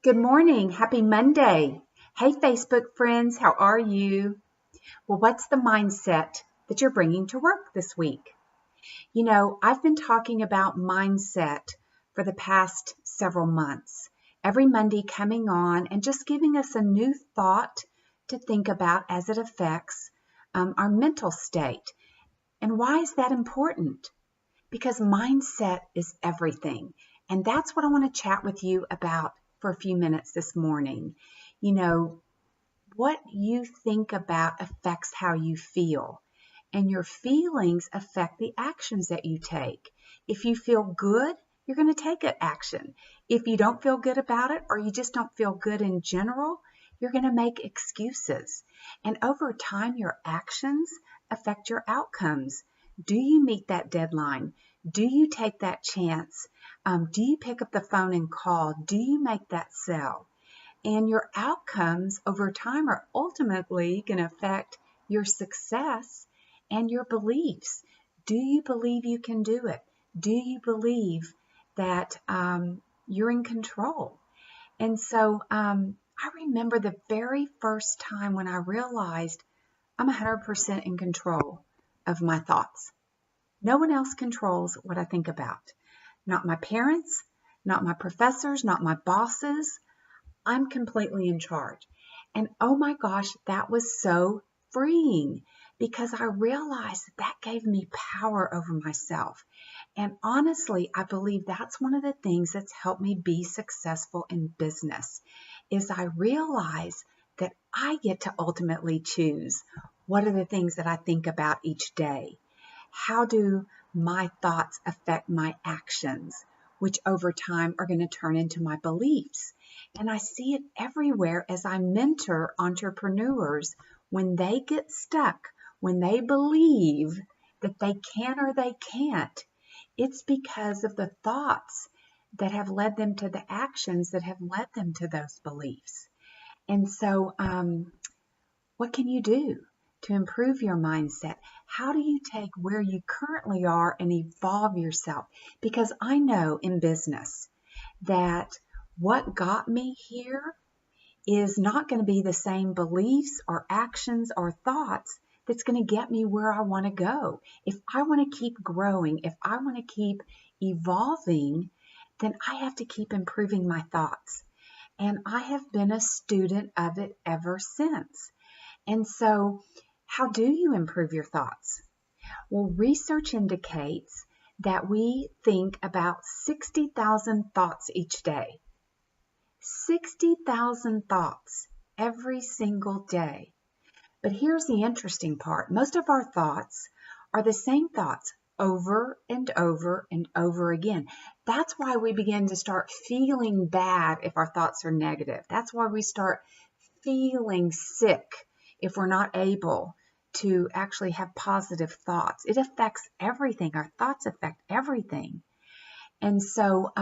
Good morning. Happy Monday. Hey, Facebook friends, how are you? Well, what's the mindset that you're bringing to work this week? I've been talking about mindset for the past several months, every Monday coming on and just giving us a new thought to think about as it affects our mental state. And why is that important? Because mindset is everything. And that's what I want to chat with you about for a few minutes this morning. You know, what you think about affects how you feel, and your feelings affect the actions that you take. If you feel good, you're going to take an action. If you don't feel good about it, or you just don't feel good in general, you're going to make excuses. And over time, your actions affect your outcomes. Do you meet that deadline? Do you take that chance? Do you pick up the phone and call? Do you make that sale? And your outcomes over time are ultimately going to affect your success and your beliefs. Do you believe you can do it? Do you believe that you're in control? And so I remember the very first time when I realized I'm 100% in control of my thoughts. No one else controls what I think about. Not my parents, not my professors, not my bosses. I'm completely in charge. And oh my gosh, that was so freeing because I realized that gave me power over myself. And honestly, I believe that's one of the things that's helped me be successful in business is I realize that I get to ultimately choose what are the things that I think about each day. How do my thoughts affect my actions, which over time are going to turn into my beliefs? And I see it everywhere as I mentor entrepreneurs when they get stuck, when they believe that they can or they can't. It's because of the thoughts that have led them to the actions that have led them to those beliefs. And so, what can you do to improve your mindset? How do you take where you currently are and evolve yourself? Because I know in business that what got me here is not going to be the same beliefs or actions or thoughts that's going to get me where I want to go. If I want to keep growing, if I want to keep evolving, then I have to keep improving my thoughts. And I have been a student of it ever since. And so, how do you improve your thoughts? Well, research indicates that we think about 60,000 thoughts each day. 60,000 thoughts every single day. But here's the interesting part. Most of our thoughts are the same thoughts over and over and over again. That's why we begin to start feeling bad if our thoughts are negative. That's why we start feeling sick if we're not able to actually have positive thoughts. It affects everything. Our thoughts affect everything. And so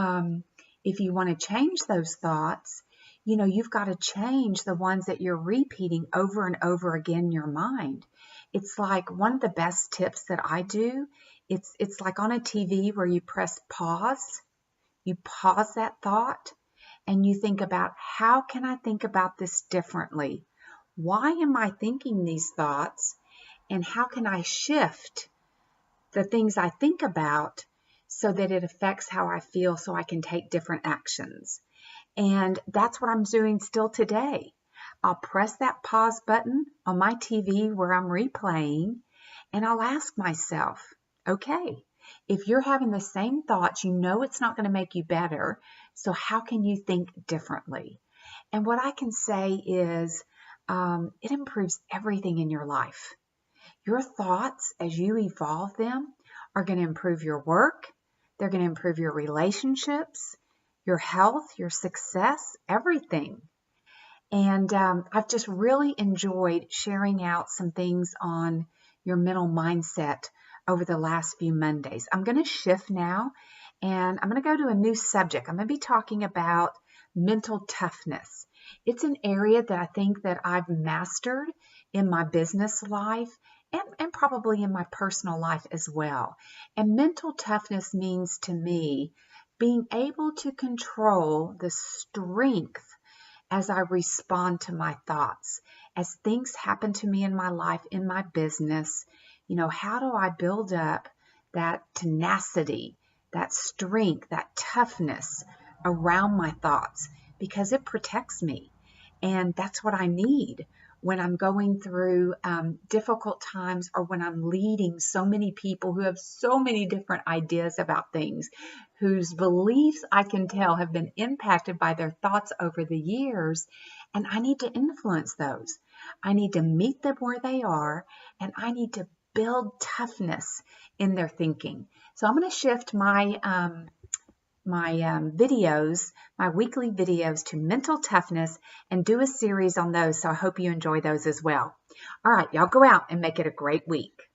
if you want to change those thoughts, you've got to change the ones that you're repeating over and over again in your mind. It's like one of the best tips that I do. It's like on a TV where you press pause. You pause that thought and you think about, how can I think about this differently? Why am I thinking these thoughts? And how can I shift the things I think about so that it affects how I feel so I can take different actions? And that's what I'm doing still today. I'll press that pause button on my TV where I'm replaying, and I'll ask myself, okay, if you're having the same thoughts, it's not going to make you better. So how can you think differently? And what I can say is it improves everything in your life. Your thoughts, as you evolve them, are going to improve your work. They're going to improve your relationships, your health, your success, everything. And I've just really enjoyed sharing out some things on your mental mindset over the last few Mondays. I'm going to shift now, and I'm going to go to a new subject. I'm going to be talking about mental toughness. It's an area that I think that I've mastered in my business life and probably in my personal life as well. And mental toughness means to me being able to control the strength as I respond to my thoughts, as things happen to me in my life, in my business. How do I build up that tenacity, that strength, that toughness around my thoughts? Because it protects me. And that's what I need when I'm going through difficult times, or when I'm leading so many people who have so many different ideas about things, whose beliefs I can tell have been impacted by their thoughts over the years. And I need to influence those. I need to meet them where they are, and I need to build toughness in their thinking. So I'm going to shift my videos, my weekly videos, to mental toughness and do a series on those. So I hope you enjoy those as well. All right, y'all go out and make it a great week.